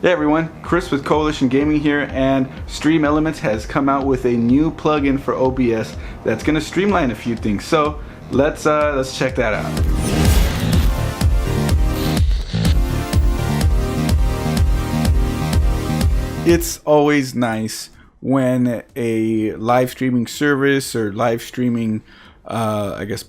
Hey everyone, Chris with Coalition Gaming here, and StreamElements has come out with a new plugin for OBS that's going to streamline a few things. So let's check that out. It's always nice when a live streaming service or live streaming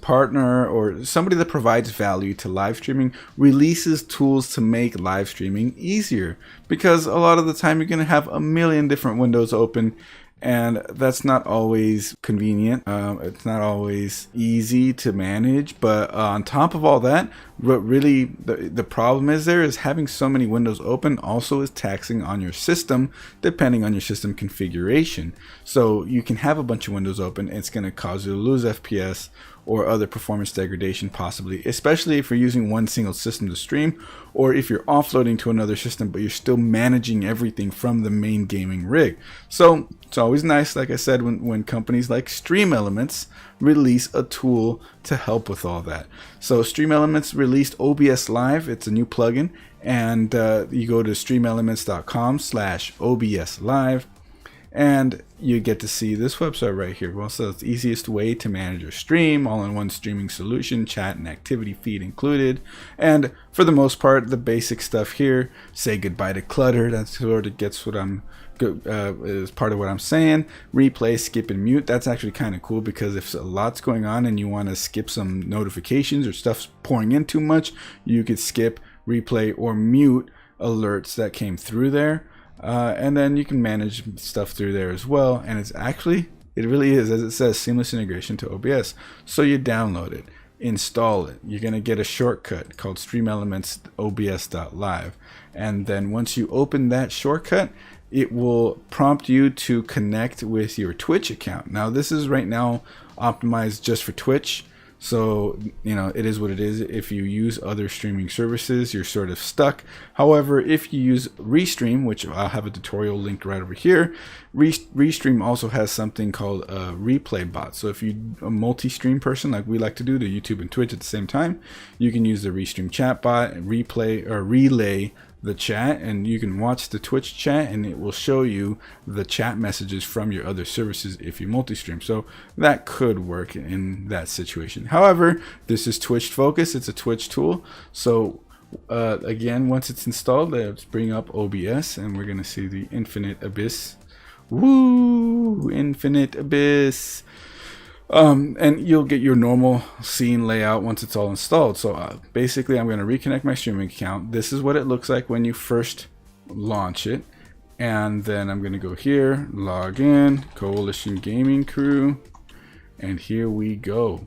partner or somebody that provides value to live streaming releases tools to make live streaming easier, because a lot of the time you're going to have a million different windows open, and that's not always convenient. It's not always easy to manage. But on top of all that, what really the problem is having so many windows open also is taxing on your system, depending on your system configuration. So you can have a bunch of windows open, it's going to cause you to lose FPS or other performance degradation possibly, especially if you're using one single system to stream, or if you're offloading to another system but you're still managing everything from the main gaming rig. So it's always nice, like I said, when companies like StreamElements release a tool to help with all that. So StreamElements released OBS.Live. It's a new plugin, and you go to streamelements.com/OBS.Live, and you get to see this website right here. Well, so it's the easiest way to manage your stream, all-in-one streaming solution, chat and activity feed included. And for the most part, the basic stuff here: say goodbye to clutter. That's sort of gets what I'm is part of what I'm saying. Replay, skip, and mute. That's actually kind of cool, because if a lot's going on and you want to skip some notifications or stuff's pouring in too much, you could skip, replay, or mute alerts that came through there. And then you can manage stuff through there as well. And it really is, as it says, seamless integration to OBS. So you download it, install it. You're going to get a shortcut called StreamElements OBS.Live. And then once you open that shortcut, it will prompt you to connect with your Twitch account. Now, this is right now optimized just for Twitch. So, you know, it is what it is. If you use other streaming services, you're sort of stuck. However, if you use Restream, which I'll have a tutorial linked right over here, Restream also has something called a replay bot. So if you're a multi-stream person like we like to do, to YouTube and Twitch at the same time, you can use the Restream chat bot and relay the chat, and you can watch the Twitch chat and it will show you the chat messages from your other services if you multi-stream. So that could work in that situation. However, this is Twitch focused. It's a Twitch tool. So again, once it's installed, let's bring up OBS and we're gonna see the infinite abyss. Woo! Infinite abyss. And you'll get your normal scene layout once it's all installed. So basically, I'm going to reconnect my streaming account. This is what it looks like when you first launch it. And then I'm going to go here, log in, Coalition Gaming Crew, and here we go.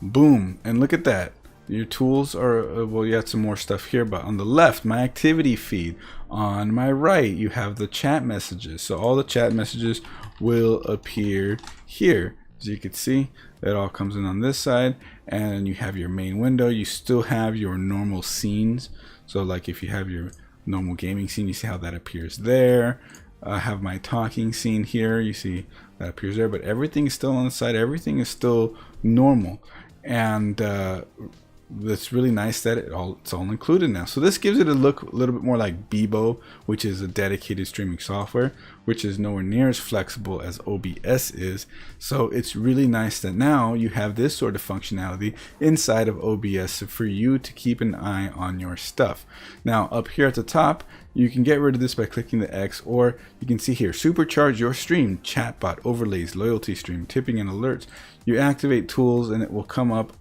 Boom. And look at that. Your tools are, well, you have some more stuff here, but on the left, my activity feed. On my right, you have the chat messages. So all the chat messages will appear here. As you can see, that all comes in on this side, and you have your main window. You still have your normal scenes. So like if you have your normal gaming scene, you see how that appears there. I have my talking scene here. You see that appears there, but everything is still on the side. Everything is still normal. And it's really nice that it's all included now. So this gives it a look a little bit more like Bebo, which is a dedicated streaming software, which is nowhere near as flexible as OBS is. So it's really nice that now you have this sort of functionality inside of OBS for you to keep an eye on your stuff. Now up here at the top, you can get rid of this by clicking the X, or you can see here, supercharge your stream, chatbot, overlays, loyalty stream, tipping and alerts. You activate tools and it will come up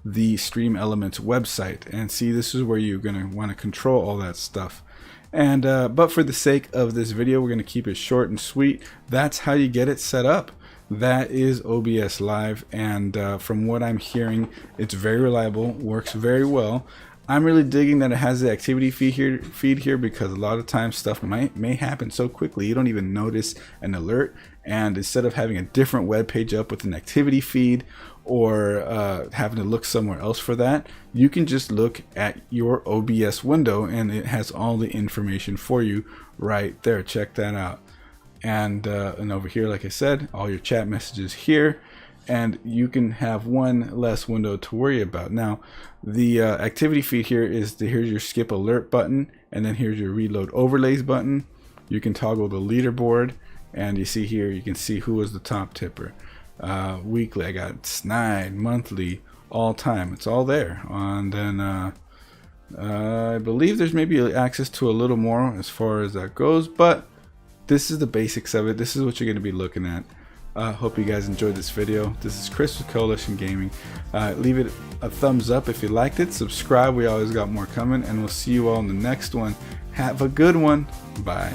the StreamElements website, and see, this is where you're going to want to control all that stuff. And but for the sake of this video, we're going to keep it short and sweet. That's how you get it set up. That is OBS.Live, and from what I'm hearing, it's very reliable, works very well. I'm really digging that it has the activity feed here, because a lot of times stuff may happen so quickly you don't even notice an alert, and instead of having a different web page up with an activity feed, or having to look somewhere else for that, you can just look at your OBS window and it has all the information for you right there. Check that out. And over here, like I said, all your chat messages here. and you can have one less window to worry about. Now, the activity feed here is here's your skip alert button, and then here's your reload overlays button. You can toggle the leaderboard, and you see here, you can see who was the top tipper. Weekly, I got snide, monthly, all time. It's all there. And then I believe there's maybe access to a little more as far as that goes, but this is the basics of it. This is what you're going to be looking at. Hope you guys enjoyed this video. This is Chris with Coalition Gaming. Leave it a thumbs up if you liked it. Subscribe. We always got more coming, and we'll see you all in the next one. Have a good one. Bye.